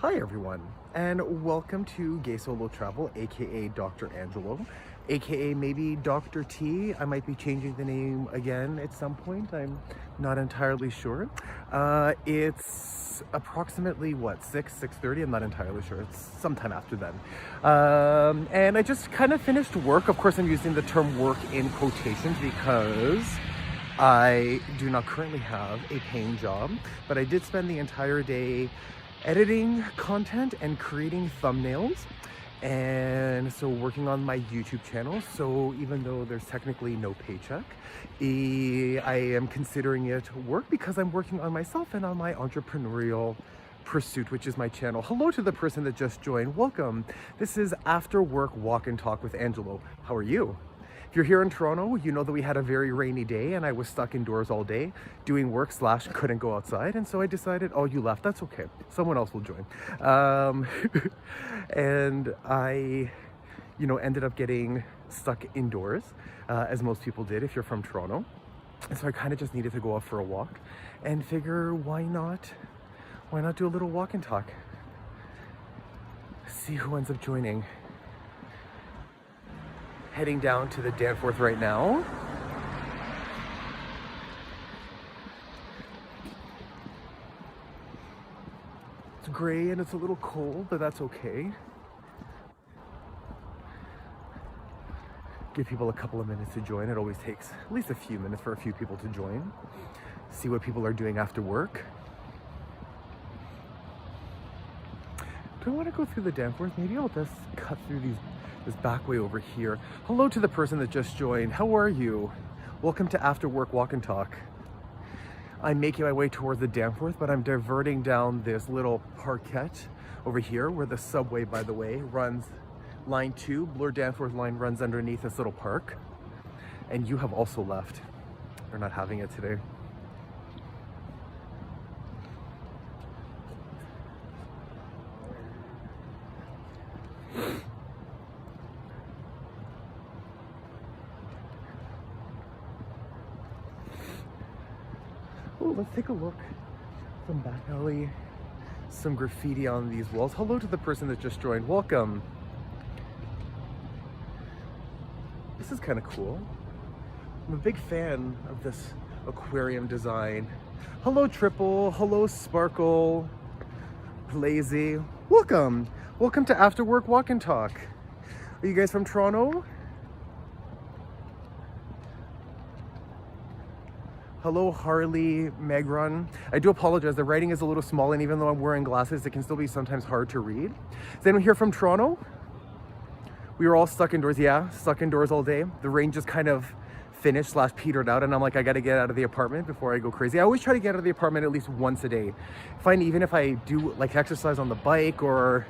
Hi everyone, and welcome to Gay Solo Travel, aka Dr. Angelo, aka maybe Dr. T. I might be changing the name again at some point, I'm not entirely sure. It's approximately what, 6:30? I'm not entirely sure, it's sometime after then. And I just kind of finished work. Of course, I'm using the term work in quotations because I do not currently have a paying job, but I did spend the entire day editing content and creating thumbnails, and so working on my YouTube channel. So even though there's technically no paycheck, I am considering it work because I'm working on myself and on my entrepreneurial pursuit, which is my channel. Hello to the person that just joined, welcome. This is After Work Walk and Talk with Angelo. How are you? If you're here in Toronto, you know that we had a very rainy day and I was stuck indoors all day doing work / couldn't go outside. And so I decided, oh, you left, that's okay. Someone else will join. And I, ended up getting stuck indoors, as most people did if you're from Toronto. And so I kind of just needed to go out for a walk and figure why not do a little walk and talk? See who ends up joining. Heading down to the Danforth right now. It's gray and it's a little cold, but that's okay. Give people a couple of minutes to join. It always takes at least a few minutes for a few people to join. See what people are doing after work. Do I want to go through the Danforth? Maybe I'll just cut through this back way over here. Hello to the person that just joined. How are you? Welcome to After Work Walk and Talk. I'm making my way towards the Danforth, but I'm diverting down this little parkette over here where the subway, by the way, runs. Line 2, Bloor Danforth line runs underneath this little park. And you have also left. They're not having it today. Oh, let's take a look. Some back alley, some graffiti on these walls. Hello to the person that just joined. Welcome. This is kind of cool. I'm a big fan of this aquarium design. Hello, Triple. Hello, Sparkle. Lazy. Welcome. Welcome to After Work Walk and Talk. Are you guys from Toronto? Hello, Harley, Megrun. I do apologize, the writing is a little small, and even though I'm wearing glasses, it can still be sometimes hard to read. Is anyone here from Toronto? We were all stuck indoors, yeah, stuck indoors all day. The rain just kind of finished / petered out, and I'm like, I gotta get out of the apartment before I go crazy. I always try to get out of the apartment at least once a day. Even if I do like exercise on the bike or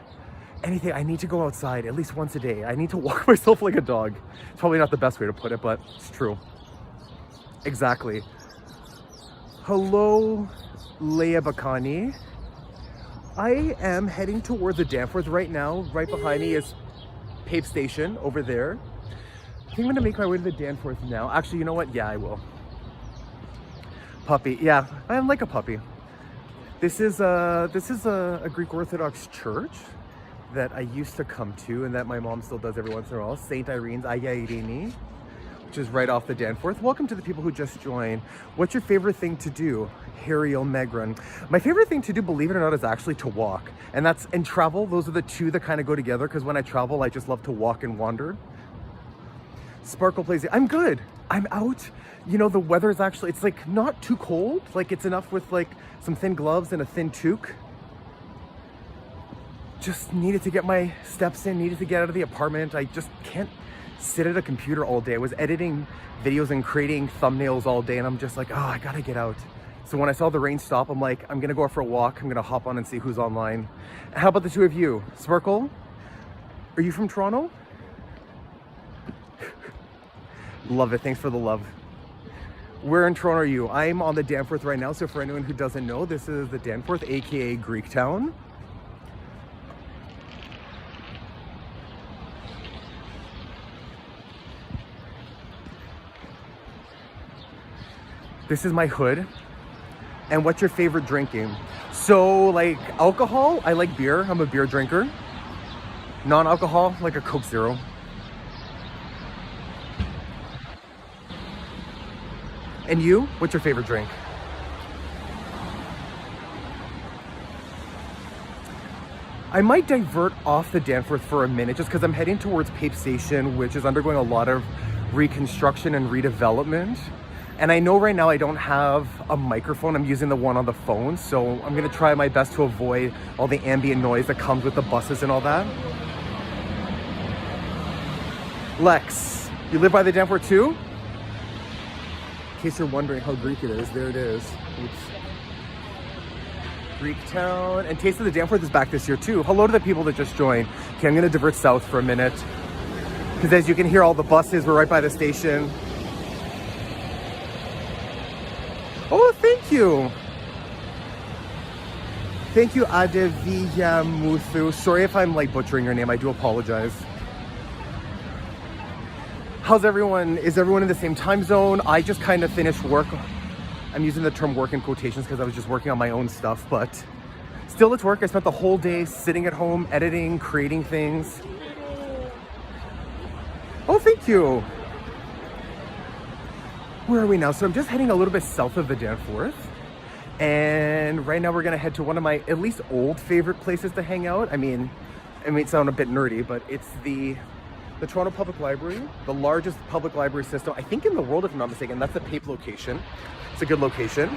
anything, I need to go outside at least once a day. I need to walk myself like a dog. It's probably not the best way to put it, but it's true. Exactly. Hello, Leia Bakani. I am heading towards the Danforth right now. Right behind me is Pape Station over there. I think I'm gonna make my way to the Danforth now. Actually, you know what? Yeah, I will. Puppy, yeah, I'm like a puppy. This is a Greek Orthodox church that I used to come to and that my mom still does every once in a while. St. Irene's Aya Irini, which is right off the Danforth. Welcome to the people who just joined. What's your favorite thing to do? Hariel Megran. My favorite thing to do, believe it or not, is actually to walk. And travel. Those are the two that kind of go together, because when I travel, I just love to walk and wander. Sparkle plays, I'm good. I'm out. The weather is actually, it's like not too cold. Like it's enough with like some thin gloves and a thin toque. Just needed to get my steps in, needed to get out of the apartment. I just can't sit at a computer all day. I was editing videos and creating thumbnails all day, and I'm just like, oh, I gotta get out. So when I saw the rain stop, I'm like, I'm gonna go out for a walk. I'm gonna hop on and see who's online. How about the two of you? Sparkle, are you from Toronto? Love it, thanks for the love. Where in Toronto are you? I'm on the Danforth right now, so for anyone who doesn't know, this is the Danforth, aka Greek Town. This is my hood. And what's your favorite drinking? So like alcohol, I like beer. I'm a beer drinker. Non-alcohol, like a Coke Zero. And you? What's your favorite drink? I might divert off the Danforth for a minute just because I'm heading towards Pape Station, which is undergoing a lot of reconstruction and redevelopment. And I know right now I don't have a microphone. I'm using the one on the phone. So I'm gonna try my best to avoid all the ambient noise that comes with the buses and all that. Lex, you live by the Danforth too? In case you're wondering how Greek it is, there it is. Oops. Greek Town. And Taste of the Danforth is back this year too. Hello to the people that just joined. Okay, I'm gonna divert south for a minute. Because as you can hear all the buses, we're right by the station. Oh, thank you. Thank you, Adeviyamuthu. Sorry if I'm like butchering your name, I do apologize. How's everyone? Is everyone in the same time zone? I just kind of finished work. I'm using the term work in quotations because I was just working on my own stuff, but still it's work. I spent the whole day sitting at home, editing, creating things. Oh, thank you. Where are we now? So I'm just heading a little bit south of the Danforth. And right now we're gonna head to one of my at least old favorite places to hang out. I mean, it may sound a bit nerdy, but it's the Toronto Public Library, the largest public library system, I think in the world, if I'm not mistaken. That's the Pape location. It's a good location.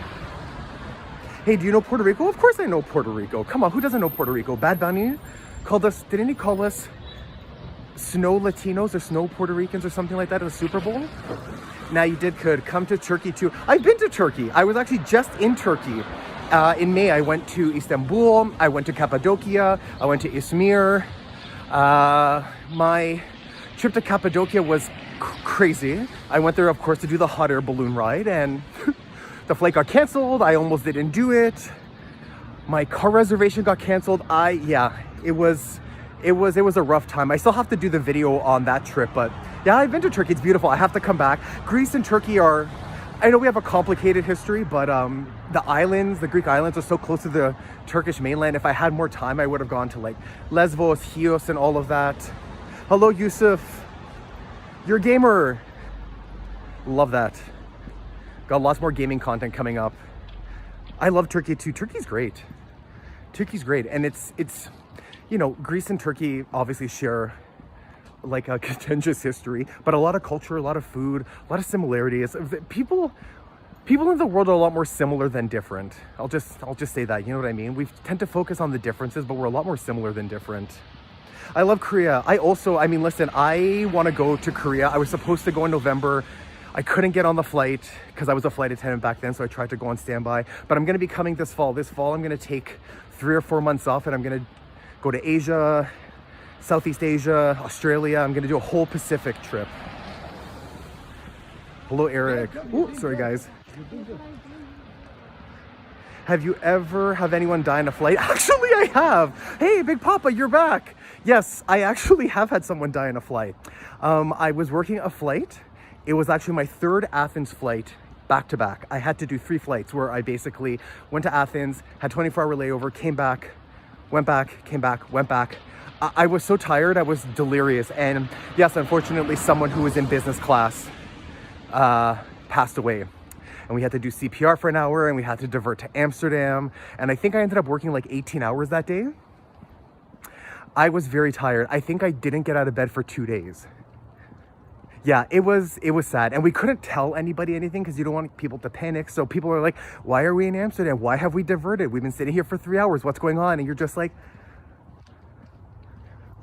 Hey, do you know Puerto Rico? Of course I know Puerto Rico. Come on, who doesn't know Puerto Rico? Bad Bunny called us, didn't he call us Snow Latinos or Snow Puerto Ricans or something like that at the Super Bowl? Now you could come to Turkey too. I've been to Turkey. I was actually just in Turkey. In May, I went to Istanbul. I went to Cappadocia. I went to Izmir. My trip to Cappadocia was crazy. I went there, of course, to do the hot air balloon ride, and the flight got canceled. I almost didn't do it. My car reservation got canceled. It was a rough time. I still have to do the video on that trip, but yeah, I've been to Turkey. It's beautiful. I have to come back. Greece and Turkey are, I know we have a complicated history, but the islands, the Greek islands, are so close to the Turkish mainland. If I had more time, I would have gone to like Lesbos, Chios, and all of that. Hello, Yusuf. You're a gamer. Love that. Got lots more gaming content coming up. I love Turkey too. Turkey's great. Turkey's great. And it's, you know, Greece and Turkey obviously share like a contentious history, but a lot of culture, a lot of food, a lot of similarities. People in the world are a lot more similar than different. I'll just say that, you know what I mean? We tend to focus on the differences, but we're a lot more similar than different. I love Korea. I mean, listen, I want to go to Korea. I was supposed to go in November. I couldn't get on the flight because I was a flight attendant back then, so I tried to go on standby. But I'm going to be coming this fall. This fall, I'm going to take 3 or 4 months off, and I'm going to go to Asia, Southeast Asia, Australia. I'm going to do a whole Pacific trip. Hello, Eric. Ooh, sorry, guys. Have you ever have anyone die in a flight? Actually, I have. Hey, Big Papa, you're back. Yes, I actually have had someone die in a flight. I was working a flight. It was actually my 3rd Athens flight back to back. I had to do 3 flights where I basically went to Athens, had 24-hour layover, came back, went back, came back, went back. I was so tired, I was delirious. And yes, unfortunately, someone who was in business class passed away. And we had to do CPR for an hour, and we had to divert to Amsterdam. And I think I ended up working like 18 hours that day. I was very tired. I think I didn't get out of bed for 2 days. Yeah, it was sad. And we couldn't tell anybody anything because you don't want people to panic. So people are like, why are we in Amsterdam? Why have we diverted? We've been sitting here for 3 hours. What's going on? And you're just like,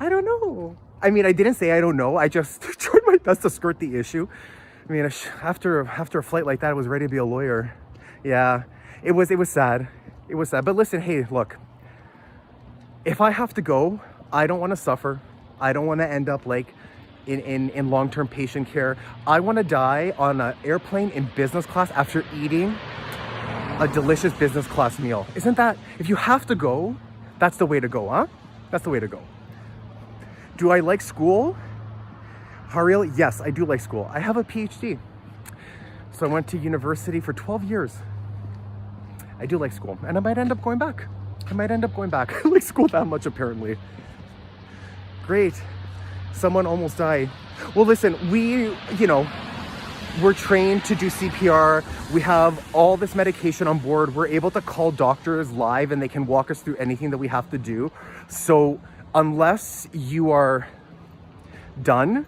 I don't know. I mean, I didn't say I don't know. I just tried my best to skirt the issue. I mean, after a flight like that, I was ready to be a lawyer. Yeah, it was sad. It was sad. But listen, hey, look, if I have to go, I don't want to suffer. I don't want to end up like in long-term patient care. I want to die on an airplane in business class after eating a delicious business class meal. Isn't that, if you have to go, that's the way to go, huh? That's the way to go. Do I like school? Hariel, yes, I do like school. I have a PhD. So I went to university for 12 years. I do like school, and I might end up going back. I like school that much, apparently. Great. Someone almost died. Well, listen, we're trained to do CPR. We have all this medication on board. We're able to call doctors live and they can walk us through anything that we have to do. So unless you are done,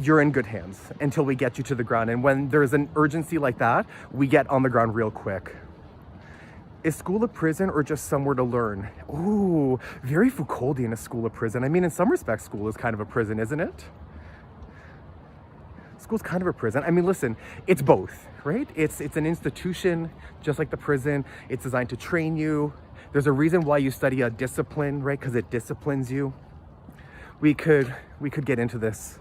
you're in good hands until we get you to the ground. And when there's an urgency like that, we get on the ground real quick. Is school a prison or just somewhere to learn? Ooh, very Foucauldian, a school of prison. I mean, in some respects, school is kind of a prison, isn't it? School's kind of a prison. I mean, listen, it's both, right? It's an institution, just like the prison. It's designed to train you. There's a reason why you study a discipline, right? Because it disciplines you. We could get into this.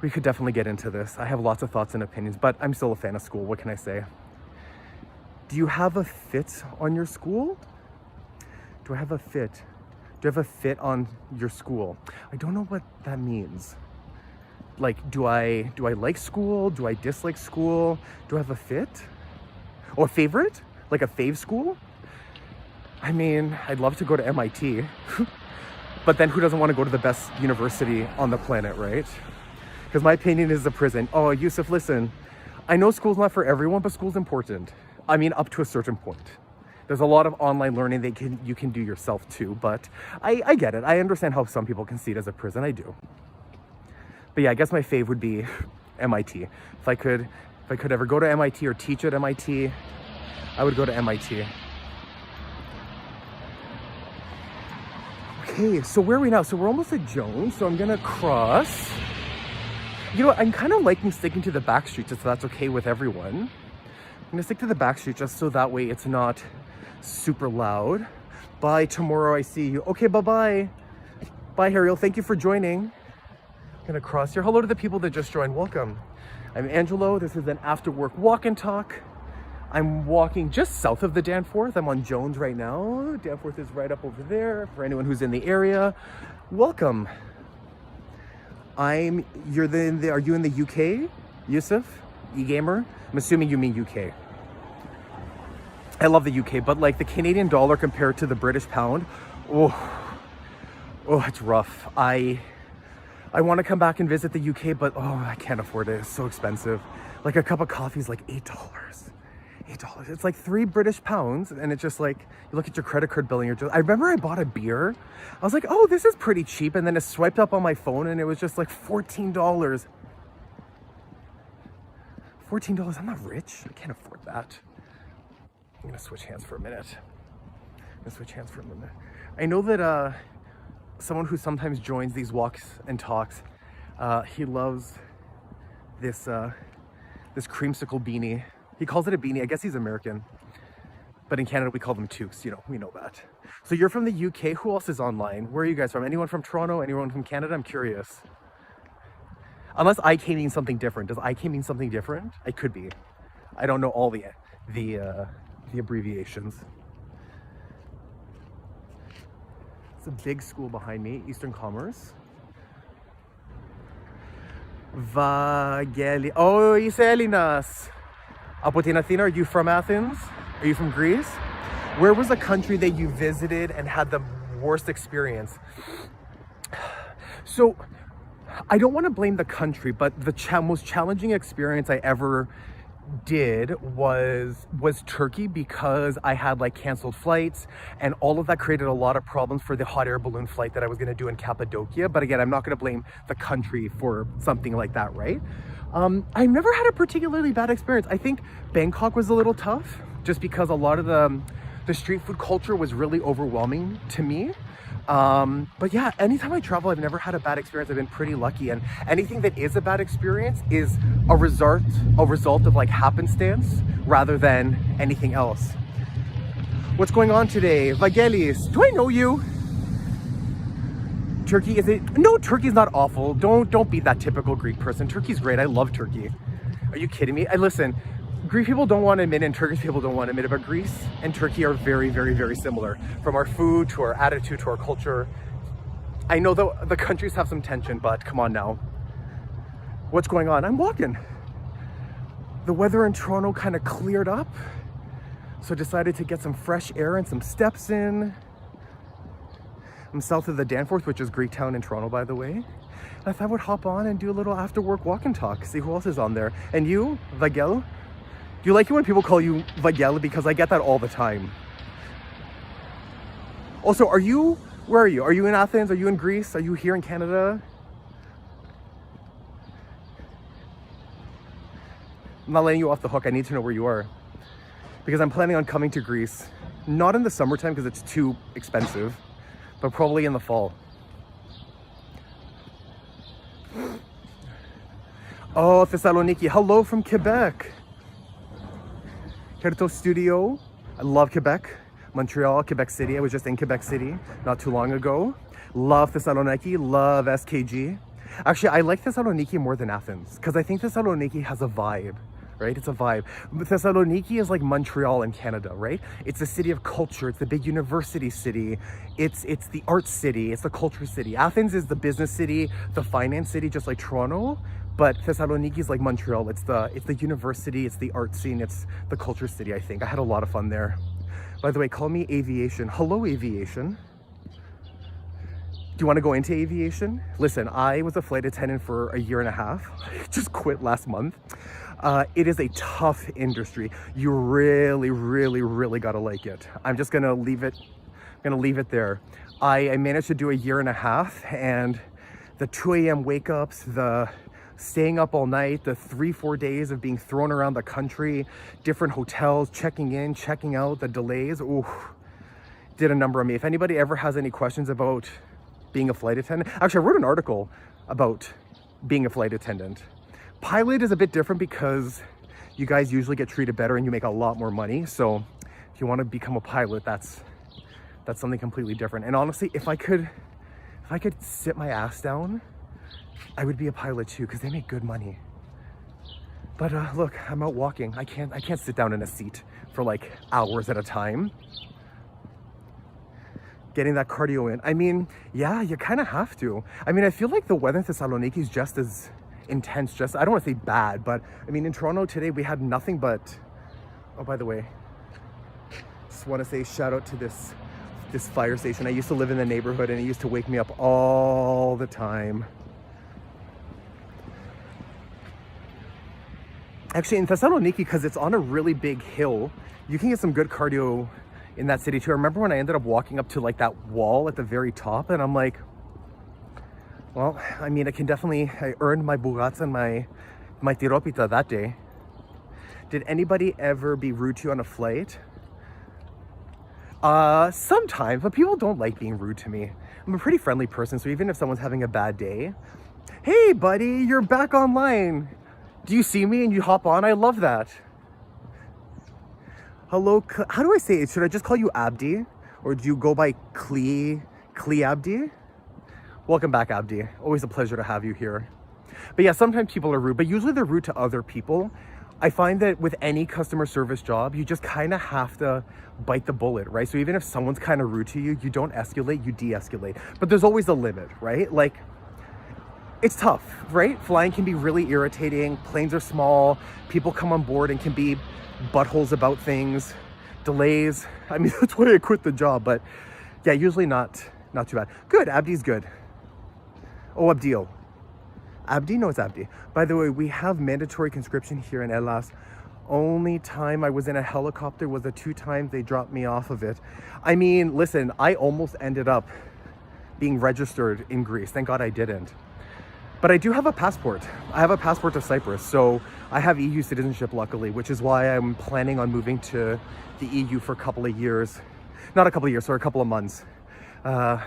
We could definitely get into this. I have lots of thoughts and opinions, but I'm still a fan of school. What can I say? Do you have a fit on your school? Do I have a fit? Do you have a fit on your school? I don't know what that means. Like, do I like school? Do I dislike school? Do I have a fit? Or a favorite? Like a fave school? I mean, I'd love to go to MIT. But then who doesn't want to go to the best university on the planet, right? Because my opinion is a prison. Oh, Yusuf, listen. I know school's not for everyone, but school's important. I mean, up to a certain point. There's a lot of online learning that you can do yourself too, but I get it. I understand how some people can see it as a prison. I do. But yeah, I guess my fave would be MIT. If I could ever go to MIT or teach at MIT, I would go to MIT. Okay, so where are we now? So we're almost at Jones, so I'm gonna cross. You know what, I'm kind of liking sticking to the back streets if that's okay with everyone. I'm gonna stick to the back street just so that way it's not super loud. Bye, tomorrow I see you. Okay, bye-bye. Bye, Harriel, thank you for joining. I'm gonna cross here. Hello to the people that just joined, welcome. I'm Angelo, this is an after work walk and talk. I'm walking just south of the Danforth. I'm on Jones right now. Danforth is right up over there. For anyone who's in the area, welcome. Are you in the UK, Yusuf? E-gamer? I'm assuming you mean UK. I love the UK, but like the Canadian dollar compared to the British pound, oh, it's rough. I want to come back and visit the UK, but oh, I can't afford it. It's so expensive. Like a cup of coffee is like $8. $8. It's like 3 British pounds, and it's just like you look at your credit card bill and you're just. I remember I bought a beer. I was like, oh, this is pretty cheap, and then it swiped up on my phone, and it was just like $14. $14. I'm not rich. I can't afford that. I'm gonna switch hands for a minute. I know that someone who sometimes joins these walks and talks, he loves this creamsicle beanie. He calls it a beanie. I guess he's American, but in Canada we call them toques. You know, we know that. So you're from the UK. Who else is online? Where are you guys from? Anyone from Toronto? Anyone from Canada? I'm curious. Unless IK means something different. Does IK mean something different? It could be. I don't know all the abbreviations. It's a big school behind me, Eastern Commerce. Vageli. Oh, είσαι Έλληνας. Από την Athena, are you from Athens? Are you from Greece? Where was a country that you visited and had the worst experience? So, I don't want to blame the country, but the most challenging experience I ever did was Turkey, because I had like canceled flights, and all of that created a lot of problems for the hot air balloon flight that I was going to do in Cappadocia. But again, I'm not going to blame the country for something like that, right? I've never had a particularly bad experience. I think Bangkok was a little tough just because a lot of the street food culture was really overwhelming to me. But yeah, anytime I travel, I've never had a bad experience. I've been pretty lucky, and anything that is a bad experience is a result of like happenstance rather than anything else. What's going on today? Vagelis, do I know you? Turkey, is it? No, Turkey's not awful. Don't be that typical Greek person. Turkey's great. I love Turkey. Are you kidding me? Listen, Greek people don't want to admit it, and Turkish people don't want to admit it, but Greece and Turkey are very, very, very similar. From our food to our attitude to our culture. I know the countries have some tension, but come on now. What's going on? I'm walking. The weather in Toronto kind of cleared up. So decided to get some fresh air and some steps in. I'm south of the Danforth, which is Greek town in Toronto, by the way. I thought I would hop on and do a little after work walk and talk, see who else is on there. And you, Vagel? Do you like it when people call you Vagel? Because I get that all the time. Also, where are you? Are you in Athens? Are you in Greece? Are you here in Canada? I'm not letting you off the hook. I need to know where you are. Because I'm planning on coming to Greece. Not in the summertime because it's too expensive, but probably in the fall. Oh, Thessaloniki. Hello from Quebec. T.O.rture Studio. I love Quebec. Montreal, Quebec City. I was just in Quebec City not too long ago. Love Thessaloniki. Love SKG. Actually, I like Thessaloniki more than Athens because I think Thessaloniki has a vibe. Right? It's a vibe. Thessaloniki is like Montreal in Canada, right? It's a city of culture. It's the big university city. It's the art city. It's the culture city. Athens is the business city, the finance city, just like Toronto. But Thessaloniki is like Montreal. It's the university. It's the art scene. It's the culture city, I think. I had a lot of fun there. By the way, call me aviation. Hello, aviation. Do you want to go into aviation? Listen, I was a flight attendant for a year and a half. I just quit last month. It is a tough industry. You really, really, really gotta like it. I'm just gonna leave it there. I managed to do a year and a half, and the 2 a.m. wake ups, the staying up all night, the 3-4 days of being thrown around the country, different hotels, checking in, checking out, the delays, ooh, did a number on me. If anybody ever has any questions about being a flight attendant, actually I wrote an article about being a flight attendant. Pilot is a bit different because you guys usually get treated better and you make a lot more money. So if you want to become a pilot, that's something completely different. And honestly, if I could sit my ass down, I would be a pilot too, because they make good money. But look, I'm out walking. I can't sit down in a seat for like hours at a time. Getting that cardio in. I mean, yeah, you kind of have to. I mean, I feel like the weather in Thessaloniki is just as intense, I don't want to say bad, but I mean in Toronto today we had nothing but, oh, by the way, just want to say shout out to this fire station. I used to live in the neighborhood and it used to wake me up all the time. Actually in Thessaloniki, because it's on a really big hill, you can get some good cardio in that city too. I remember when I ended up walking up to like that wall at the very top and I'm like, well, I mean, I earned my burats and my tiropita that day. Did anybody ever be rude to you on a flight? Sometimes, but people don't like being rude to me. I'm a pretty friendly person, so even if someone's having a bad day, hey buddy, you're back online. Do you see me? And you hop on, I love that. Hello, how do I say it? Should I just call you Abdi? Or do you go by Klee Abdi? Welcome back, Abdi. Always a pleasure to have you here. But yeah, sometimes people are rude, but usually they're rude to other people. I find that with any customer service job, you just kind of have to bite the bullet, right? So even if someone's kind of rude to you, you don't escalate, you de-escalate. But there's always a limit, right? Like, it's tough, right? Flying can be really irritating. Planes are small. People come on board and can be buttholes about things. Delays. I mean, that's why I quit the job. But yeah, usually not too bad. Good, Abdi's good. Oh, Abdil. Abdi? No, it's Abdi. By the way, we have mandatory conscription here in Hellas. Only time I was in a helicopter was the 2 times they dropped me off of it. I mean, listen, I almost ended up being registered in Greece. Thank God I didn't. But I do have a passport. I have a passport to Cyprus, so I have EU citizenship, luckily, which is why I'm planning on moving to the EU for a couple of years. Not a couple of years, sorry, a couple of months.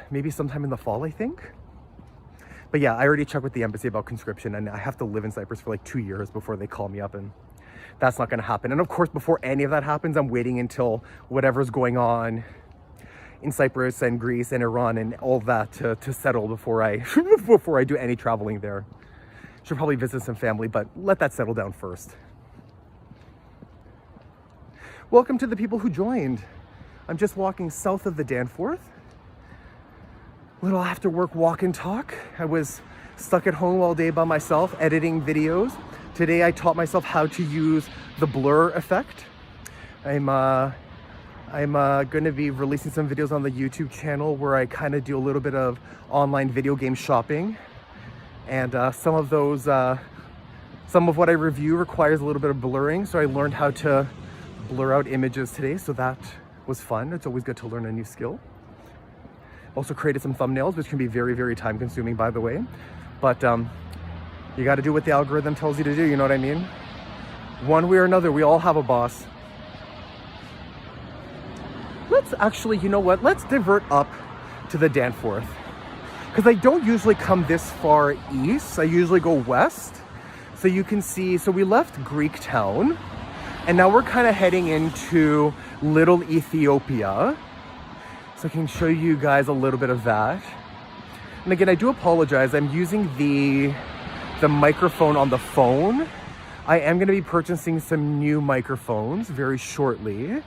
Maybe sometime in the fall, I think. But yeah, I already checked with the embassy about conscription and I have to live in Cyprus for like 2 years before they call me up, and that's not gonna happen. And of course, before any of that happens, I'm waiting until whatever's going on in Cyprus and Greece and Iran and all that to settle before I before I do any traveling there. Should probably visit some family, but let that settle down first. Welcome to the people who joined. I'm just walking south of the Danforth. Little after work walk and talk. I was stuck at home all day by myself editing videos. Today I taught myself how to use the blur effect. I'm I'm going to be releasing some videos on the YouTube channel where I kind of do a little bit of online video game shopping. And some of what I review requires a little bit of blurring. So I learned how to blur out images today. So that was fun. It's always good to learn a new skill. Also created some thumbnails, which can be very, very time consuming, by the way. But you got to do what the algorithm tells you to do. You know what I mean? One way or another, we all have a boss. Let's actually, you know what? Let's divert up to the Danforth. Because I don't usually come this far east. I usually go west. So you can see, so we left Greektown. And now we're kind of heading into Little Ethiopea. So I can show you guys a little bit of that. And again, I do apologize. I'm using the microphone on the phone. I am going to be purchasing some new microphones very shortly.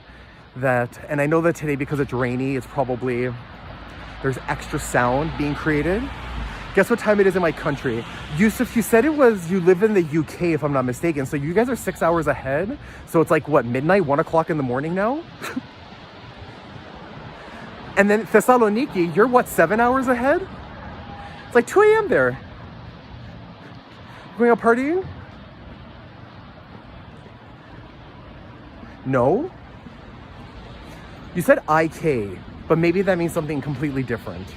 And I know that today, because it's rainy, it's probably, there's extra sound being created. Guess what time it is in my country? Yusuf, you said you live in the UK, if I'm not mistaken. So you guys are 6 hours ahead. So it's like, what, midnight, 1 o'clock in the morning now? And then Thessaloniki, you're what, 7 hours ahead? It's like 2 a.m. there. Going out partying? No? You said IK, but maybe that means something completely different.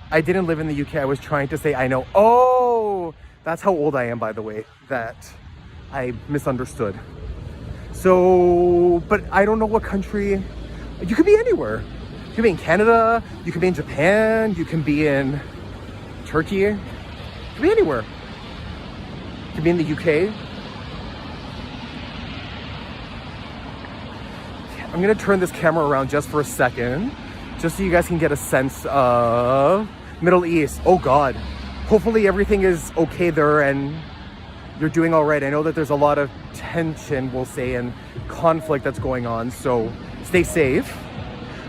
I didn't live in the UK. I was trying to say I know. Oh, that's how old I am, by the way, that I misunderstood. So, but I don't know what country. You could be anywhere. You could be in Canada. You could be in Japan. You can be in Turkey. You could be anywhere. You could be in the UK. I'm gonna turn this camera around just for a second, just so you guys can get a sense of Middle East. Oh God, hopefully everything is okay there and you're doing all right. I know that there's a lot of tension, we'll say, and conflict that's going on, so stay safe.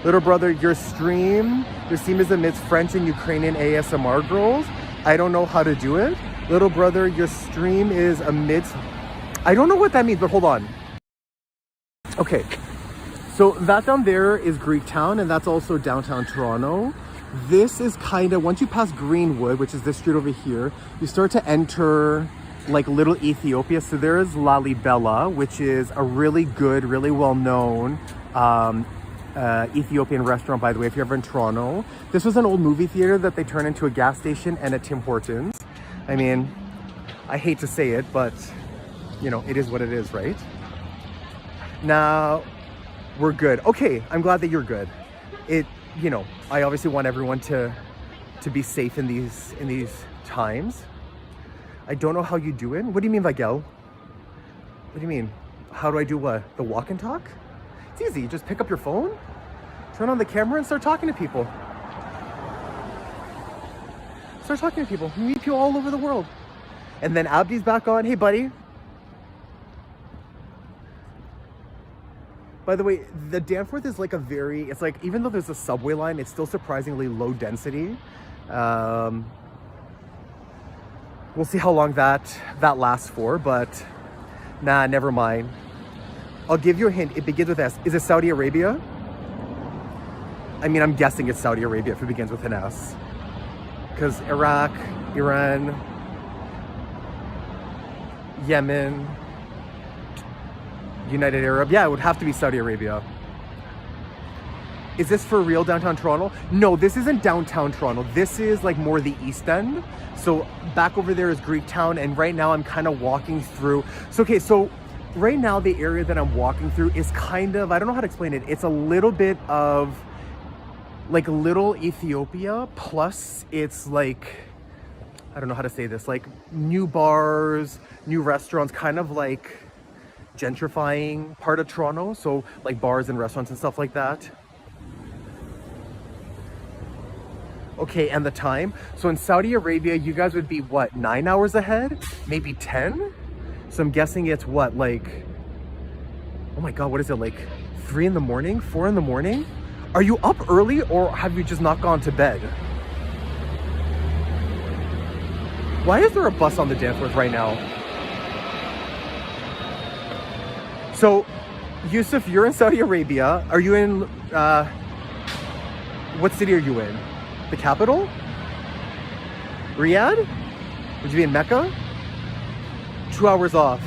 Little brother, your stream is amidst French and Ukrainian ASMR girls. I don't know how to do it. Little brother, your stream is amidst, I don't know what that means, but hold on. Okay. So that down there is Greektown, and that's also downtown Toronto. This is kind of, once you pass Greenwood, which is this street over here, you start to enter like Little Ethiopea. So there is Lalibela, which is a really good, really well-known Ethiopian restaurant, by the way, if you're ever in Toronto. This was an old movie theater that they turned into a gas station and a Tim Hortons. I mean, I hate to say it, but you know, it is what it is, right? Now, we're good. Okay, I'm glad that you're good. You know, I obviously want everyone to be safe in these times. I don't know how you do it. What do you mean, Vigel? What do you mean? How do I do what? The walk and talk? It's easy. Just pick up your phone, turn on the camera, and start talking to people. Start talking to people. You meet people all over the world. And then Abdi's back on. Hey, buddy. By the way, the Danforth is like it's like, even though there's a subway line, it's still surprisingly low density. We'll see how long that lasts for, but nah, never mind. I'll give you a hint. It begins with S. Is it Saudi Arabia? I mean, I'm guessing it's Saudi Arabia if it begins with an S. Because Iraq, Iran, Yemen, United Arab, yeah, it would have to be Saudi Arabia. Is this for real downtown Toronto? No, this isn't downtown Toronto. This is like more the East End. So back over there is Greektown, and right now I'm kind of walking through. So okay, so right now the area that I'm walking through is kind of, I don't know how to explain it. It's a little bit of like Little Ethiopea, plus it's like, I don't know how to say this, like new bars, new restaurants, kind of like gentrifying part of Toronto, so like bars and restaurants and stuff like that. Okay, and the time. So in Saudi Arabia, you guys would be what, 9 hours ahead? Maybe 10? So I'm guessing it's what, like, oh my God, what is it, like 3 in the morning, 4 in the morning? Are you up early or have you just not gone to bed? Why is there a bus on the Danforth right now? So, Yusuf, you're in Saudi Arabia. Are you in, what city are you in? The capital? Riyadh? Would you be in Mecca? 2 hours off.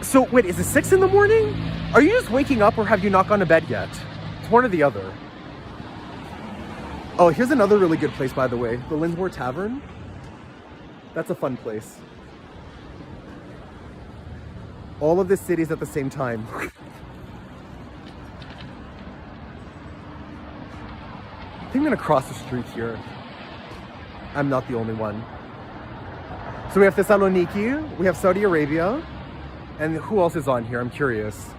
So, wait, is it 6 in the morning? Are you just waking up or have you not gone to bed yet? It's one or the other. Oh, here's another really good place, by the way. The Linsmore Tavern. That's a fun place. All of the cities at the same time. I think I'm gonna cross the street here. I'm not the only one. So we have Thessaloniki, we have Saudi Arabia, and who else is on here? I'm curious.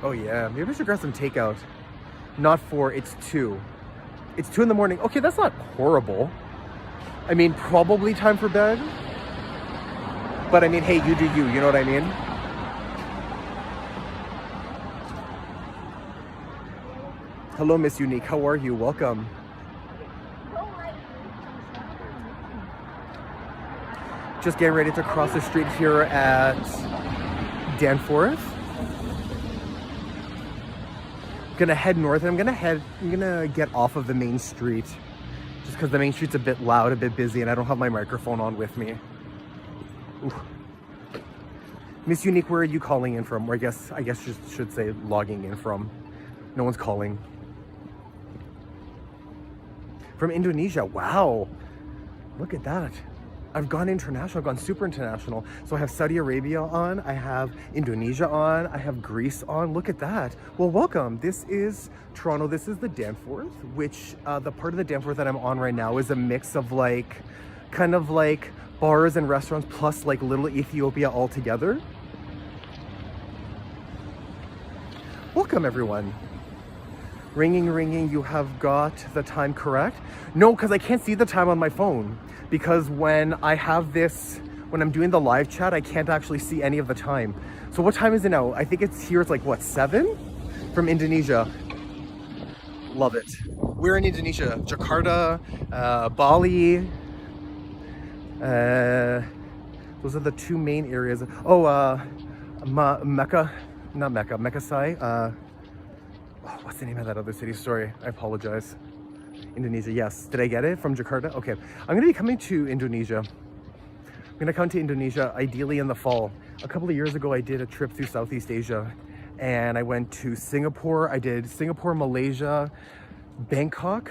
Oh yeah, maybe I should grab some takeout. Not 4, it's 2. It's 2 in the morning. Okay, that's not horrible. I mean, probably time for bed. But I mean, hey, you do you know what I mean? Hello, Miss Unique, how are you? Welcome. Just getting ready to cross the street here at Danforth. Gonna head north, and I'm gonna get off of the main street just because the main street's a bit loud, a bit busy, and I don't have my microphone on with me. Ooh. Miss Unique, where are you calling in from? Or I guess should say logging in from. No one's calling. From Indonesia. Wow, look at that. I've gone international, I've gone super international. So I have Saudi Arabia on, I have Indonesia on, I have Greece on. Look at that. Well, welcome. This is Toronto. This is the Danforth, which the part of the Danforth that I'm on right now is a mix of like, kind of like bars and restaurants plus like Little Ethiopea all together. Welcome, everyone. Ringing, ringing, you have got the time correct. No, because I can't see the time on my phone. Because when I have this, when I'm doing the live chat, I can't actually see any of the time. So what time is it now? I think it's here, it's like what, 7? From Indonesia. Love it. We're in Indonesia, Jakarta, Bali. Those are the 2 main areas. Oh, Mecca, not Mecca, Mekasai. Oh, what's the name of that other city? Sorry, I apologize. Indonesia, yes. Did I get it? From Jakarta? Okay. I'm gonna be coming to Indonesia. I'm gonna come to Indonesia ideally in the fall. A couple of years ago, I did a trip through Southeast Asia and I went to Singapore. I did Singapore, Malaysia, Bangkok.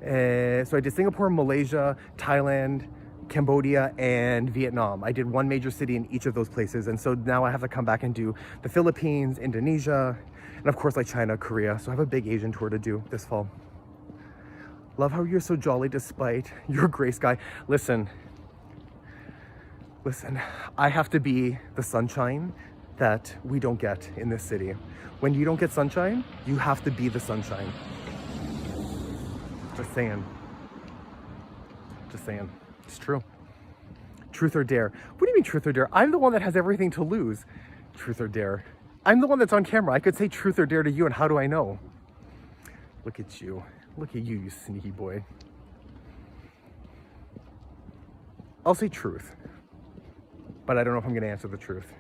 So I did Singapore, Malaysia, Thailand, Cambodia, and Vietnam. I did 1 major city in each of those places. And so now I have to come back and do the Philippines, Indonesia, and of course like China, Korea. So I have a big Asian tour to do this fall. Love how you're so jolly despite your gray sky. Listen, I have to be the sunshine that we don't get in this city. When you don't get sunshine, you have to be the sunshine. Just saying. Just saying. It's true. Truth or dare? What do you mean truth or dare? I'm the one that has everything to lose. Truth or dare? I'm the one that's on camera. I could say truth or dare to you, and how do I know? Look at you. Look at you, you sneaky boy. I'll say truth, but I don't know if I'm gonna answer the truth.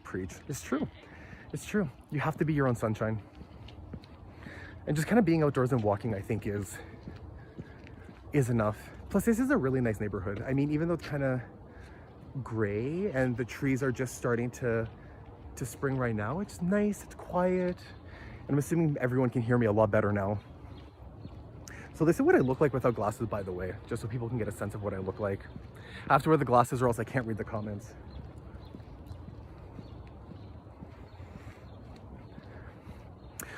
Preach. It's true. It's true. You have to be your own sunshine. And just kind of being outdoors and walking, I think, is enough. Plus, this is a really nice neighborhood. I mean, even though it's kind of gray and the trees are just starting to spring right now, it's nice, it's quiet. And I'm assuming everyone can hear me a lot better now. So this is what I look like without glasses, by the way, just so people can get a sense of what I look like. I have to wear the glasses or else I can't read the comments.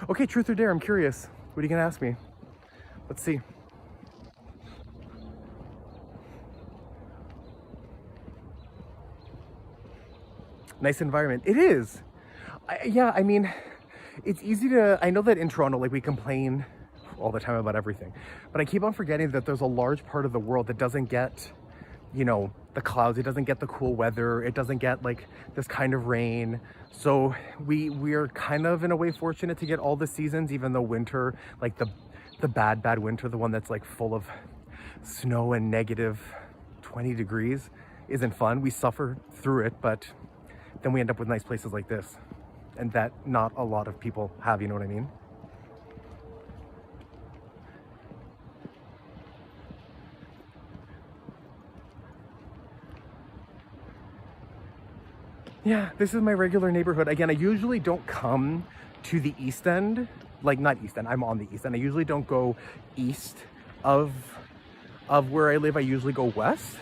Okay, truth or dare, I'm curious. What are you gonna ask me? Let's see. Nice environment. It is. Yeah, I mean, it's easy to, I know that in Toronto, like we complain all the time about everything, but I keep on forgetting that there's a large part of the world that doesn't get, you know, the clouds, it doesn't get the cool weather, it doesn't get like this kind of rain. So we're kind of in a way fortunate to get all the seasons, even though winter, like the bad winter, the one that's like full of snow and negative 20 degrees isn't fun. We suffer through it, but then we end up with nice places like this, and that not a lot of people have, you know what I mean? Yeah, this is my regular neighborhood. Again, I usually don't come to the East End, like not East End, I'm on the East End. I usually don't go east of where I live. I usually go west,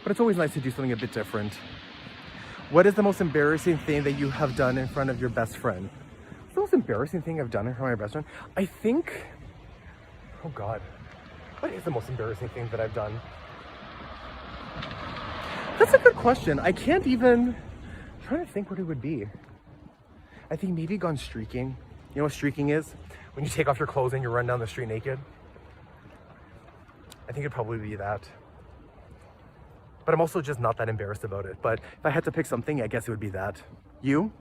but it's always nice to do something a bit different. What is the most embarrassing thing that you have done in front of your best friend? What's the most embarrassing thing I've done in front of my best friend? I think, oh God, what is the most embarrassing thing that I've done? That's a good question. I can't even, I'm trying to think what it would be. I think maybe gone streaking. You know what streaking is? When you take off your clothes and you run down the street naked. I think it'd probably be that. But I'm also just not that embarrassed about it. But if I had to pick something, I guess it would be that. You?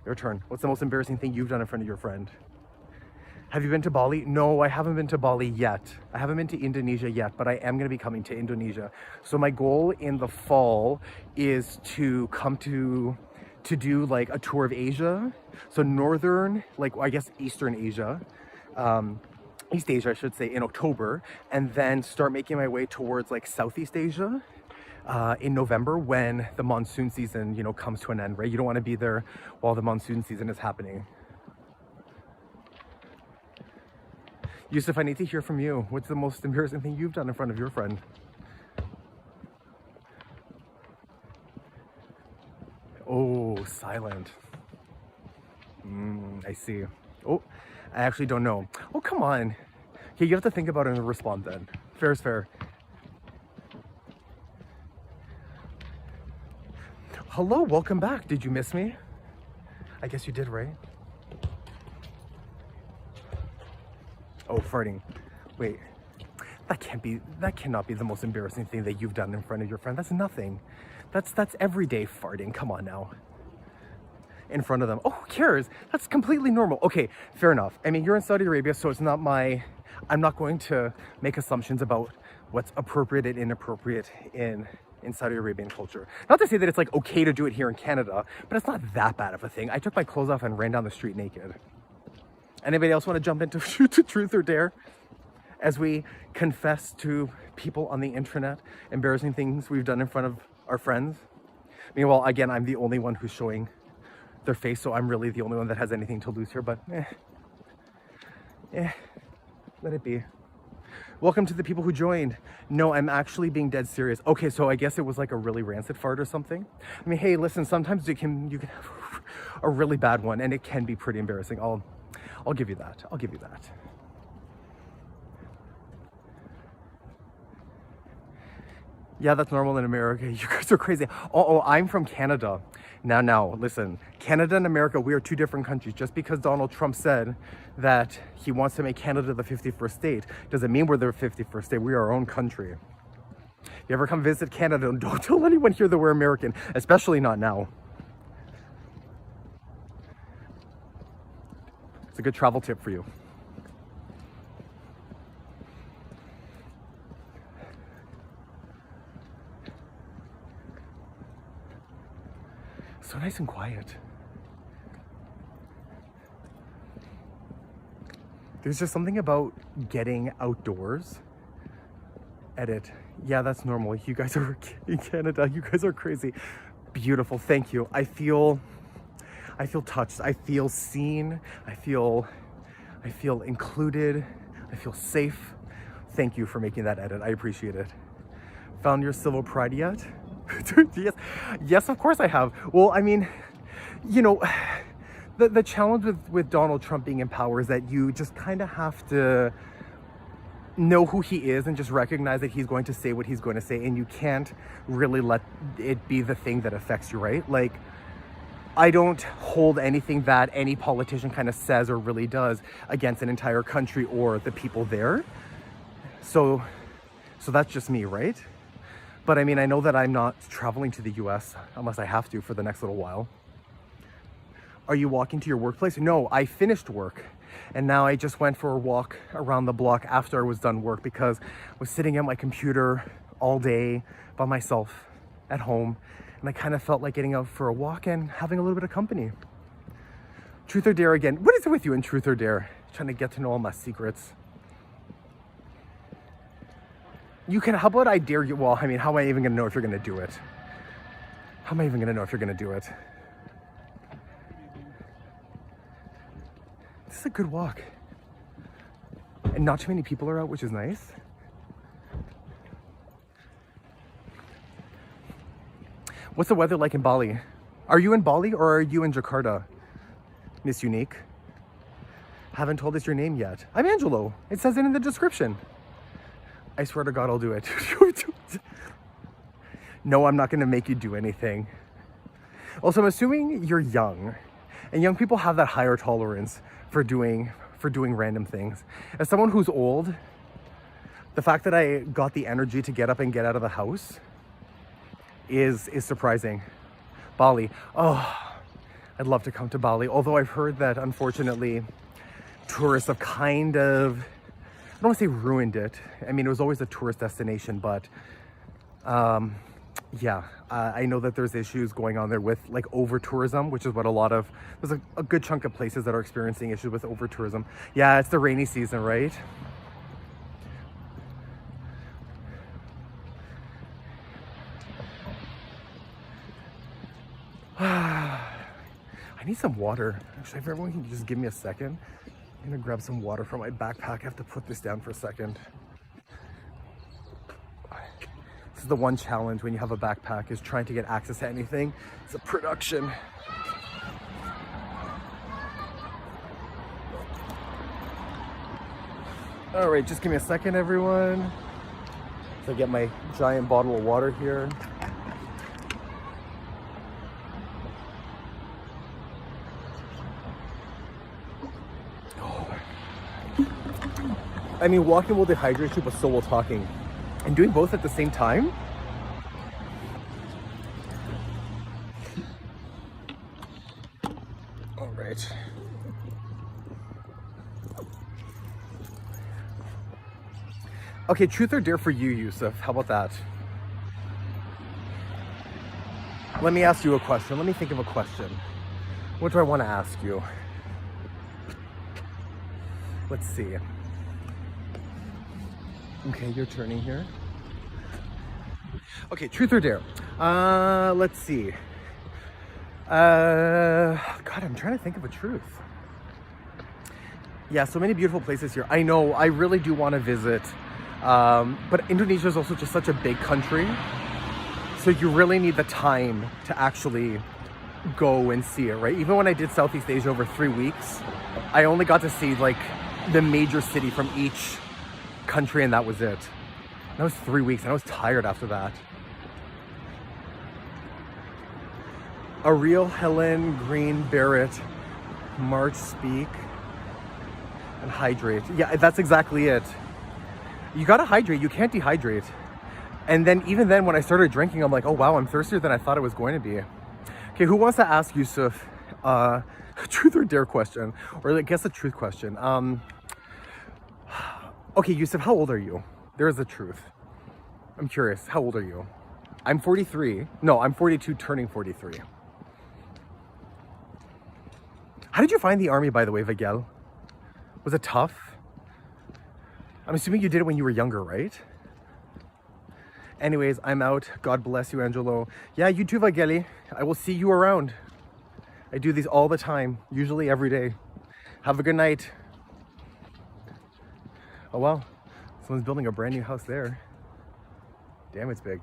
Your turn. What's the most embarrassing thing you've done in front of your friend? Have you been to Bali? No, I haven't been to Bali yet. I haven't been to Indonesia yet, but I am going to be coming to Indonesia. So my goal in the fall is to come to do like a tour of Asia. So northern, like I guess Eastern Asia, East Asia, I should say, in October, and then start making my way towards like Southeast Asia in November when the monsoon season, you know, comes to an end, right? You don't want to be there while the monsoon season is happening. Yusuf, I need to hear from you. What's the most embarrassing thing you've done in front of your friend? Oh, silent. I see. Oh, I actually don't know. Oh, come on. Okay, you have to think about it and respond then. Fair is fair. Hello, welcome back. Did you miss me? I guess you did, right? Oh, farting. Wait, that cannot be the most embarrassing thing that you've done in front of your friend. That's nothing. That's everyday farting. Come on now. In front of them. Oh, who cares? That's completely normal. Okay, fair enough. I mean, you're in Saudi Arabia, so it's not I'm not going to make assumptions about what's appropriate and inappropriate in Saudi Arabian culture. Not to say that it's like okay to do it here in Canada, but it's not that bad of a thing. I took my clothes off and ran down the street naked. Anybody else want to jump into truth or dare as we confess to people on the internet embarrassing things we've done in front of our friends? Meanwhile, again, I'm the only one who's showing their face, so I'm really the only one that has anything to lose here, but let it be. Welcome to the people who joined. No, I'm actually being dead serious. Okay, so I guess it was like a really rancid fart or something. I mean, hey, listen, sometimes you can have a really bad one and it can be pretty embarrassing. I'll give you that. I'll give you that. Yeah, that's normal in America. You guys are crazy. Oh, I'm from Canada. Now, listen. Canada and America, we are two different countries. Just because Donald Trump said that he wants to make Canada the 51st state doesn't mean we're the 51st state. We are our own country. If you ever come visit Canada, don't tell anyone here that we're American, especially not now. It's a good travel tip for you. So nice and quiet. There's just something about getting outdoors. Edit. Yeah, that's normal. You guys are in Canada. You guys are crazy. Beautiful. Thank you. I feel touched. I feel seen. I feel included. I feel safe. Thank you for making that edit. I appreciate it. Found your civil pride yet? Yes, of course I have. Well, I mean, you know, the challenge with Donald Trump being in power is that you just kind of have to know who he is and just recognize that he's going to say what he's going to say, and you can't really let it be the thing that affects you, right? Like, I don't hold anything that any politician kind of says or really does against an entire country or the people there. So that's just me, right? But I mean, I know that I'm not traveling to the US unless I have to for the next little while. Are you walking to your workplace? No, I finished work. And now I just went for a walk around the block after I was done work because I was sitting at my computer all day by myself at home. And I kind of felt like getting out for a walk and having a little bit of company. Truth or dare again. What is it with you in truth or dare? Trying to get to know all my secrets. You can, how about I dare you? Well, I mean, how am I even gonna know if you're gonna do it? How am I even gonna know if you're gonna do it? This is a good walk. And not too many people are out, which is nice. What's the weather like in Bali? Are you in Bali or are you in Jakarta, Miss Unique? Haven't told us your name yet. I'm Angelo. It says it in the description. I swear to God, I'll do it. No, I'm not gonna make you do anything. Also, I'm assuming you're young, and young people have that higher tolerance for doing random things. As someone who's old, the fact that I got the energy to get up and get out of the house is surprising. Bali. Oh, I'd love to come to Bali. Although I've heard that unfortunately tourists have kind of, I don't want to say ruined it. I mean, it was always a tourist destination, but yeah, I know that there's issues going on there with like over tourism, which is what there's a good chunk of places that are experiencing issues with over tourism. Yeah, it's the rainy season, right? I need some water. Actually, if everyone can just give me a second, I'm gonna grab some water from my backpack. I have to put this down for a second. This is the one challenge when you have a backpack, is trying to get access to anything. It's a production. All right, just give me a second, everyone. So I get my giant bottle of water here. I mean, walking will dehydrate you, but so will talking. And doing both at the same time? All right. Okay, truth or dare for you, Yusuf. How about that? Let me ask you a question. Let me think of a question. What do I want to ask you? Let's see. Okay, you're turning here. Okay, truth or dare? Let's see. God, I'm trying to think of a truth. Yeah, so many beautiful places here. I know, I really do want to visit. But Indonesia is also just such a big country. So you really need the time to actually go and see it, right? Even when I did Southeast Asia over 3 weeks, I only got to see like the major city from each country, and that was it. That was 3 weeks, and I was tired after that. Ariel, Helen, Green, Barrett, March, Speak, and Hydrate. Yeah, that's exactly it. You gotta hydrate, you can't dehydrate. And then even then when I started drinking, I'm like, oh wow, I'm thirstier than I thought it was going to be. Okay, who wants to ask Yusuf truth or dare question? Or I guess a truth question. Okay, Yusuf, how old are you? There is a truth. I'm curious, how old are you? I'm 43. No, I'm 42, turning 43. How did you find the army, by the way, Vigel? Was it tough? I'm assuming you did it when you were younger, right? Anyways, I'm out. God bless you, Angelo. Yeah, you too, Vigeli. I will see you around. I do these all the time, usually every day. Have a good night. Oh wow, someone's building a brand new house there. Damn, it's big.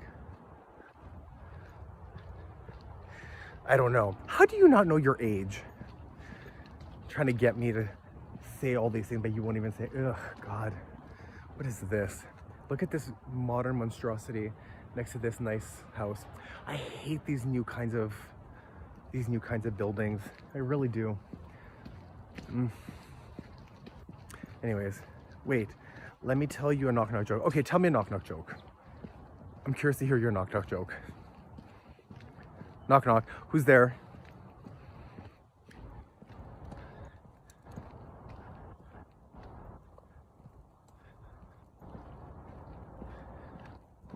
I don't know. How do you not know your age? Trying to get me to say all these things, but you won't even say, ugh, God, what is this? Look at this modern monstrosity next to this nice house. I hate these new kinds of buildings. I really do. Anyways, wait, let me tell you a knock-knock joke. Okay, tell me a knock-knock joke. I'm curious to hear your knock-knock joke. Knock-knock, who's there?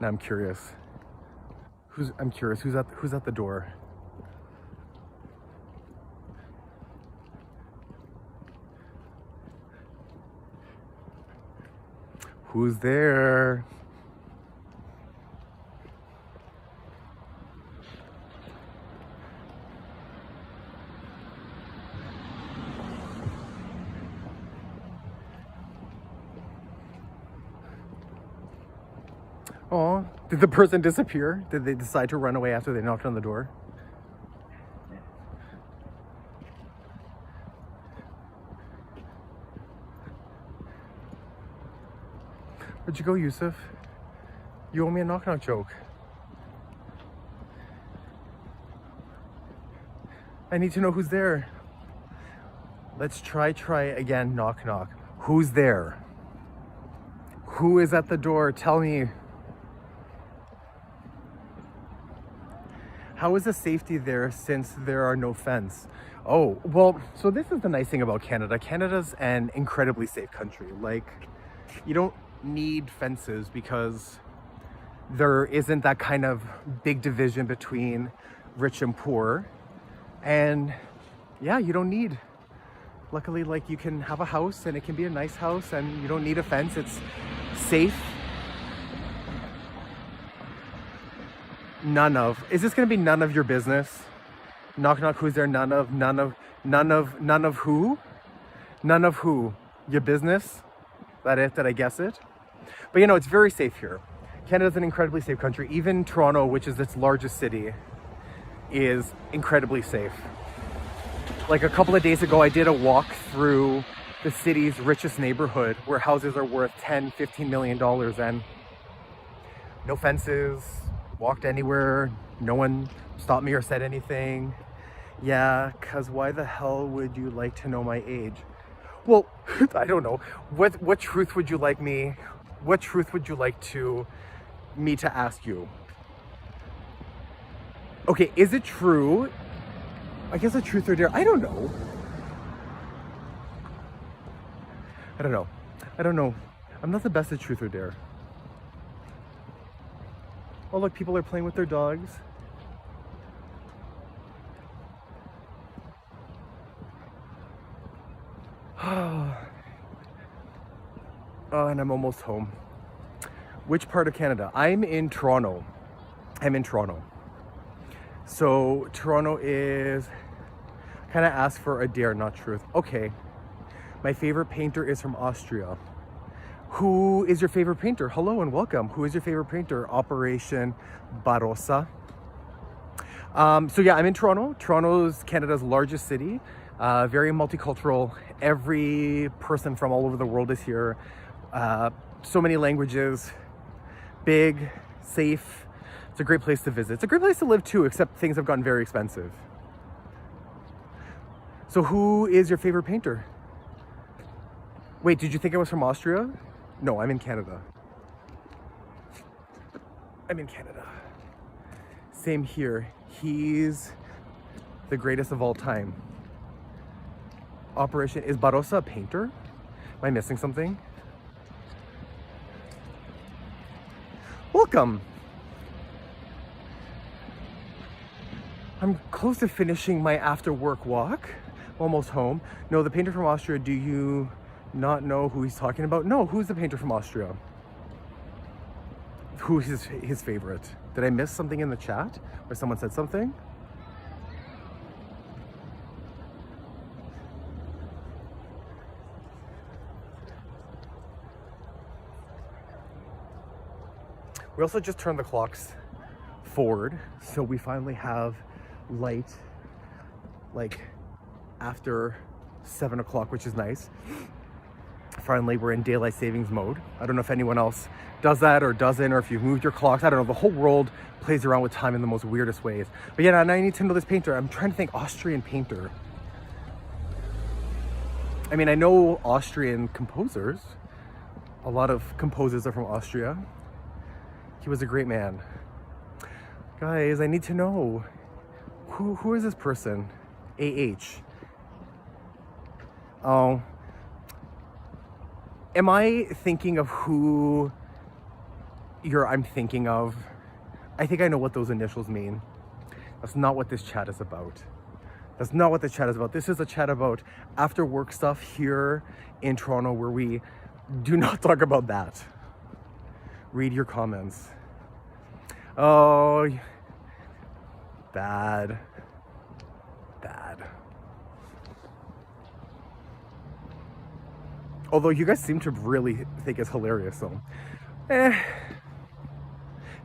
Now I'm curious. I'm curious. Who's at the door? Who's there? Oh, did the person disappear? Did they decide to run away after they knocked on the door? Where'd you go, Yusuf? You owe me a knock-knock joke. I need to know who's there. Let's try again, knock knock. Who's there? Who is at the door? Tell me. How is the safety there since there are no fence? Oh, well, so this is the nice thing about Canada. Canada's an incredibly safe country. Like, you don't need fences because there isn't that kind of big division between rich and poor. And yeah, you don't need, luckily, like, you can have a house and it can be a nice house and you don't need a fence. It's safe. None of. Is this going to be none of your business? Knock knock, who's there? None of who? None of who? Your business? That it? Did I guess it? But you know, it's very safe here. Canada's an incredibly safe country. Even Toronto, which is its largest city, is incredibly safe. Like a couple of days ago, I did a walk through the city's richest neighborhood where houses are worth $10-15 million and no fences, walked anywhere, no one stopped me or said anything. Yeah, cause why the hell would you like to know my age? Well, I don't know. What truth would you like me? What truth would you like me to ask you? Okay, is it true? I guess a truth or dare. I don't know. I don't know. I'm not the best at truth or dare. Oh, look, people are playing with their dogs. Oh, and I'm almost home. Which part of Canada? I'm in Toronto. So Toronto is, kind of ask for a dare, not truth. Okay. My favorite painter is from Austria. Who is your favorite painter? Hello and welcome. Who is your favorite painter? Operation Barossa. So yeah, I'm in Toronto. Toronto's Canada's largest city. Very multicultural. Every person from all over the world is here. So many languages. Big, safe. It's a great place to visit. It's a great place to live too, except things have gotten very expensive. So who is your favorite painter? Wait, did you think I was from Austria? No, I'm in Canada. Same here. He's the greatest of all time. Operation, is Barossa a painter? Am I missing something? Welcome. I'm close to finishing my after work walk. Almost home. No, the painter from Austria, do you not know who he's talking about? No, who's the painter from Austria? Who's his favorite? Did I miss something in the chat where someone said something? We also just turned the clocks forward, so we finally have light like after 7 o'clock, which is nice. Finally, we're in daylight savings mode. I don't know if anyone else does that or doesn't, or if you've moved your clocks. I don't know. The whole world plays around with time in the most weirdest ways. But yeah, now I need to know this painter. I'm trying to think. Austrian painter. I mean, I know Austrian composers. A lot of composers are from Austria. He was a great man. Guys, I need to know. Who is this person? AH. Oh. Am I thinking of who I'm thinking of, I think I know what those initials mean. That's not what this chat is about. That's not what the chat is about. This is a chat about after work stuff here in Toronto where we do not talk about that. Read your comments. Oh, bad. Although you guys seem to really think it's hilarious, so it's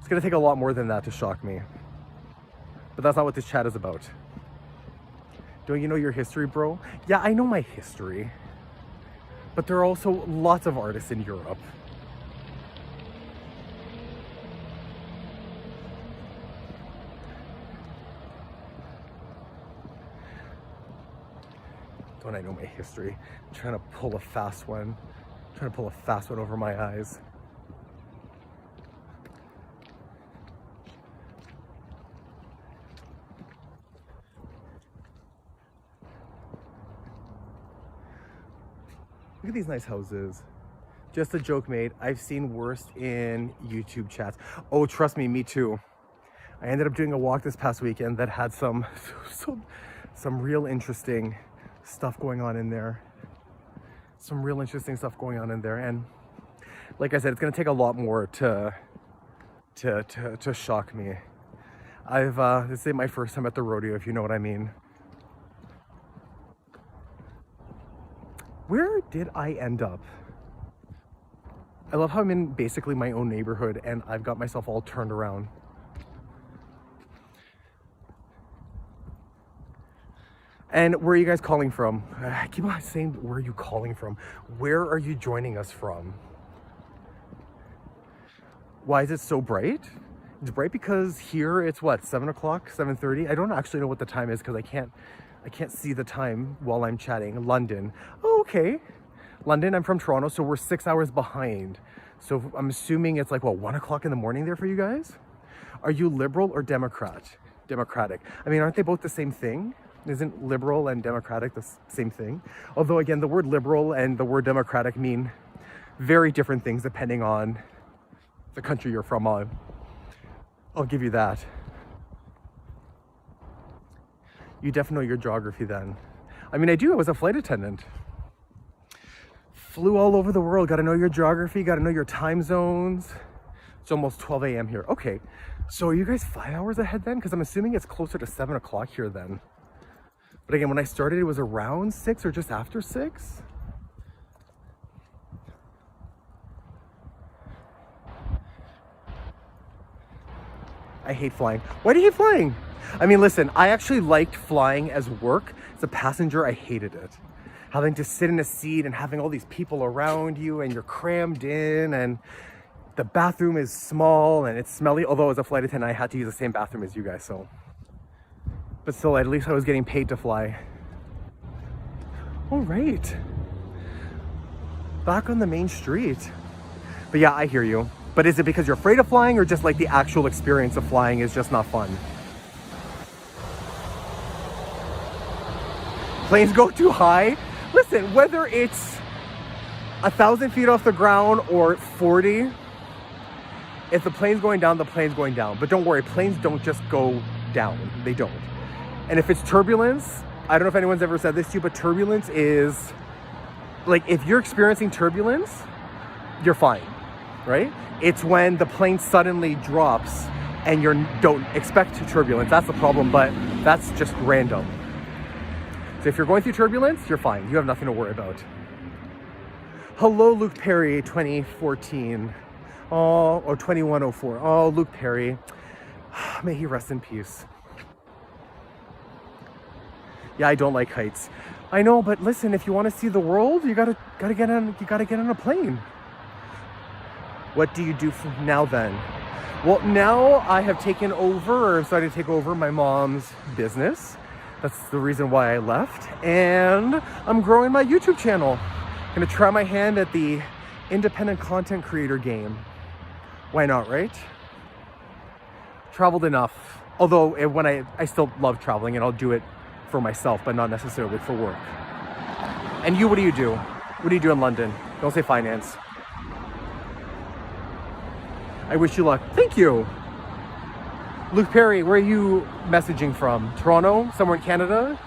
gonna take a lot more than that to shock me. But that's not what this chat is about. Don't you know your history, bro? Yeah, I know my history. But there are also lots of artists in Europe. Don't I know my history? I'm trying to pull a fast one. I'm trying to pull a fast one over my eyes. Look at these nice houses. Just a joke, mate. I've seen worse in YouTube chats. Oh, trust me, me too. I ended up doing a walk this past weekend that had some real interesting stuff going on in there. Some real interesting stuff going on in there. And like I said, it's gonna take a lot more to shock me. This is my first time at the rodeo, if you know what I mean. Where did I end up? I love how I'm in basically my own neighborhood and I've got myself all turned around. And where are you guys calling from? I keep on saying, where are you calling from? Where are you joining us from? Why is it so bright? It's bright because here it's what, 7 o'clock, 7:30? I don't actually know what the time is because I can't see the time while I'm chatting. London. Oh, okay. London, I'm from Toronto, so we're 6 hours behind. So I'm assuming it's like, what, 1 o'clock in the morning there for you guys? Are you liberal or Democratic? I mean, aren't they both the same thing? Isn't liberal and democratic the same thing? Although again, the word liberal and the word democratic mean very different things depending on the country you're from. I'll give you that. You definitely know your geography then. I mean, I do. I was a flight attendant. Flew all over the world. Got to know your geography. Got to know your time zones. It's almost 12 a.m. here. Okay. So are you guys 5 hours ahead then? Because I'm assuming it's closer to 7 o'clock here then. But again, when I started, it was around 6 or just after 6. I hate flying. Why do you hate flying? I mean, listen, I actually liked flying as work. As a passenger, I hated it. Having to sit in a seat and having all these people around you and you're crammed in and the bathroom is small and it's smelly. Although as a flight attendant, I had to use the same bathroom as you guys, so. But still, at least I was getting paid to fly. All right. Back on the main street. But yeah, I hear you. But is it because you're afraid of flying or just like the actual experience of flying is just not fun? Planes go too high. Listen, whether it's 1,000 feet off the ground or 40, if the plane's going down, the plane's going down. But don't worry, planes don't just go down. They don't. And if it's turbulence, I don't know if anyone's ever said this to you, but turbulence is, like, if you're experiencing turbulence, you're fine, right? It's when the plane suddenly drops and you don't expect turbulence. That's the problem, but that's just random. So if you're going through turbulence, you're fine. You have nothing to worry about. Hello, Luke Perry, 2014. Oh, or 2104. Oh, Luke Perry. May he rest in peace. Yeah, I don't like heights. I know, but listen, if you want to see the world, you gotta get on a plane. What do you do from now then? Well, now I have taken over, or started to take over my mom's business. That's the reason why I left. And I'm growing my YouTube channel. Gonna try my hand at the independent content creator game. Why not, right? Traveled enough. Although when I still love traveling and I'll do it for myself, but not necessarily for work. And you, what do you do? What do you do in London? Don't say finance. I wish you luck. Thank you. Luke Perry, where are you messaging from? Toronto? Somewhere in Canada?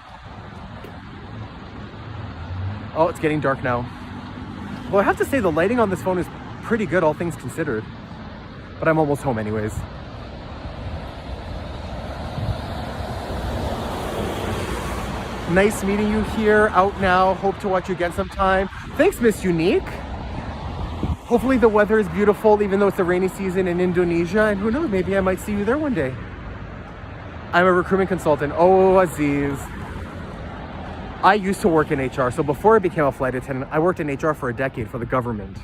Oh, it's getting dark now. Well, I have to say the lighting on this phone is pretty good, all things considered. But I'm almost home anyways. Nice meeting you here, out now. Hope to watch you again sometime. Thanks, Miss Unique. Hopefully the weather is beautiful, even though it's the rainy season in Indonesia. And who knows, maybe I might see you there one day. I'm a recruitment consultant. Oh, Aziz. I used to work in HR. So before I became a flight attendant, I worked in HR for a decade for the government.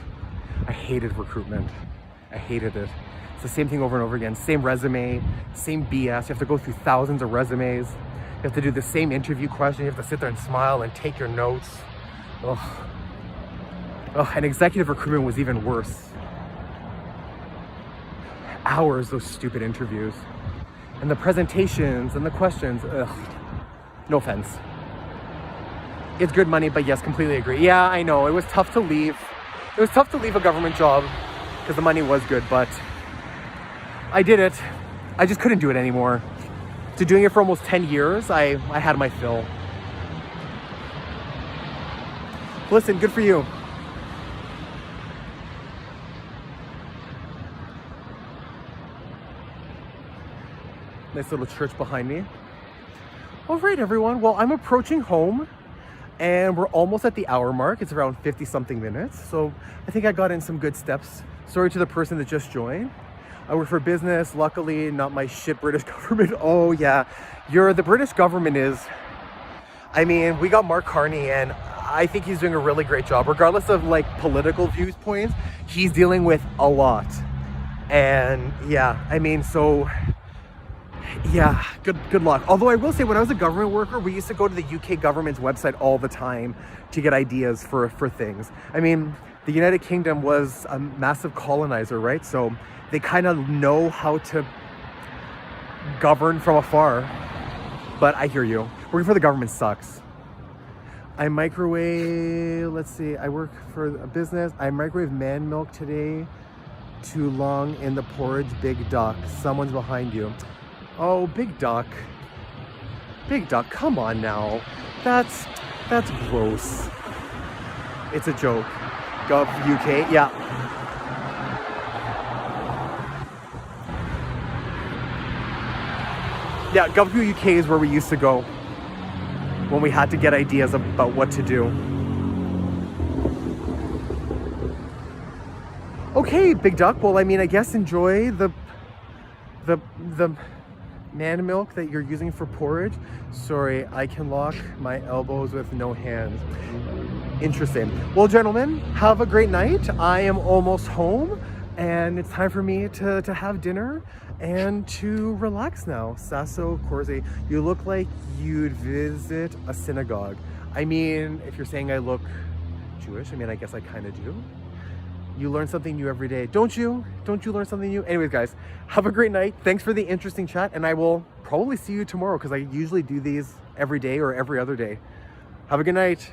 I hated recruitment. I hated it. It's the same thing over and over again. Same resume, same BS. You have to go through thousands of resumes. You have to do the same interview question. You have to sit there and smile and take your notes. Ugh. Ugh, and executive recruitment was even worse. Hours, those stupid interviews. And the presentations and the questions. Ugh. No offense. It's good money, but yes, completely agree. Yeah, I know. It was tough to leave. It was tough to leave a government job because the money was good, but I did it. I just couldn't do it anymore. To doing it for almost 10 years, I had my fill. Listen, good for you. Nice little church behind me. All right, everyone. Well, I'm approaching home and we're almost at the hour mark. It's around 50 something minutes. So I think I got in some good steps. Sorry to the person that just joined. I work for business, luckily not my shit British government. Oh yeah, the British government is, I mean, we got Mark Carney and I think he's doing a really great job. Regardless of like political viewpoints, he's dealing with a lot. And yeah, I mean, so yeah, good luck. Although I will say, when I was a government worker, we used to go to the UK government's website all the time to get ideas for things. I mean, the United Kingdom was a massive colonizer, right? So they kind of know how to govern from afar. But I hear you. Working for the government sucks. I microwave, let's see, I work for a business. I microwave man milk today. Too long in the porridge, big duck. Someone's behind you. Oh, big duck. Big duck, come on now. That's gross. It's a joke. Gov UK, yeah. Yeah, Gov UK is where we used to go when we had to get ideas about what to do. Okay, big duck. Well, I mean, I guess enjoy the man milk that you're using for porridge. Sorry, I can lock my elbows with no hands. Interesting. Well, gentlemen, have a great night. I am almost home and it's time for me to have dinner and to relax now. Sasso Corsi, you look like you'd visit a synagogue. I mean, if you're saying I look Jewish, I mean, I guess I kind of do. You learn something new every day, don't you? Don't you learn something new? Anyways, guys, have a great night. Thanks for the interesting chat, and I will probably see you tomorrow because I usually do these every day or every other day. Have a good night.